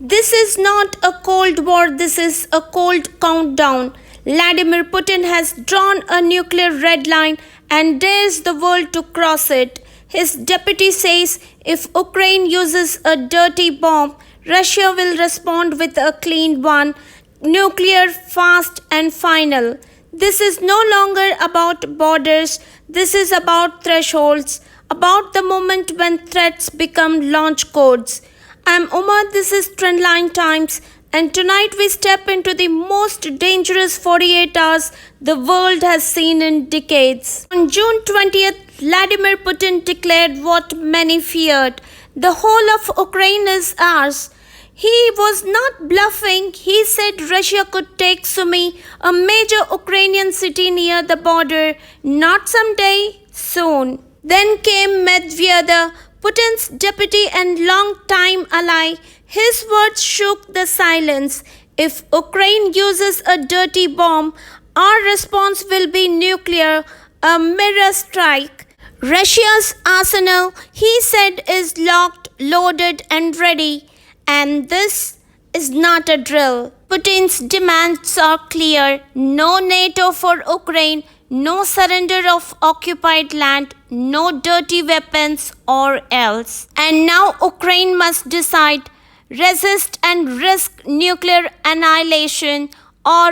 This is not a cold war, this is a cold countdown. Vladimir Putin has drawn a nuclear red line and dares the world to cross it. His deputy says if Ukraine uses a dirty bomb, Russia will respond with a clean one, nuclear, fast and final. This is no longer about borders, this is about thresholds, about the moment when threats become launch codes. I'm Uma, this is Trendline Times, and tonight we step into the most dangerous 48 hours the world has seen in decades. On June 20th, Vladimir Putin declared what many feared: the whole of Ukraine is ours. He was not bluffing. He said Russia could take Sumy, a major Ukrainian city near the border, not someday, soon. Then came Medvedev, Putin's deputy and long-time ally. His words shook the silence. If Ukraine uses a dirty bomb, our response will be nuclear, a mirror strike. Russia's arsenal, he said, is locked, loaded and ready. And this is not a drill. Putin's demands are clear: no NATO for Ukraine, no surrender of occupied land, no dirty weapons or else. And now Ukraine must decide: resist and risk nuclear annihilation, or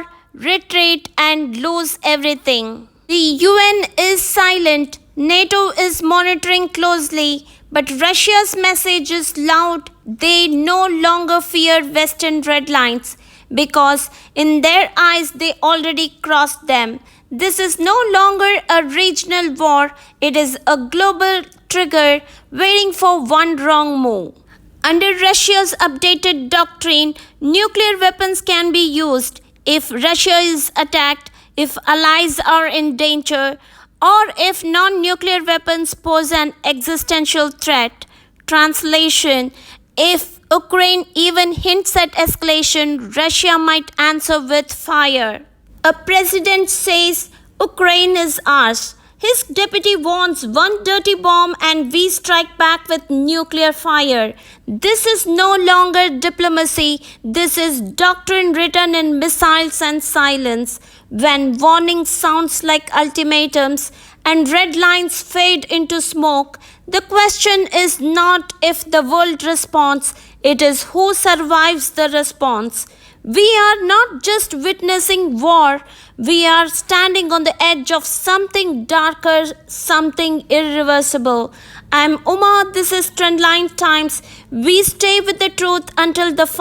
retreat and lose everything. The UN is silent, NATO is monitoring closely, but Russia's message is loud. They no longer fear Western red lines because in their eyes they already crossed them. This is no longer a regional war, it is a global trigger waiting for one wrong move. Under Russia's updated doctrine, nuclear weapons can be used if Russia is attacked, if allies are in danger, or if non-nuclear weapons pose an existential threat. Translation: if Ukraine even hints at escalation, Russia might answer with fire. A president says Ukraine is ours. His deputy warns one dirty bomb and we strike back with nuclear fire. This is no longer diplomacy. This is doctrine written in missiles and silence. When warning sounds like ultimatums and red lines fade into smoke, the question is not if the world responds, it is who survives the response. We are not just witnessing war, we are standing on the edge of something darker, something irreversible. I'm Uma, this is Trendline Times. We stay with the truth until the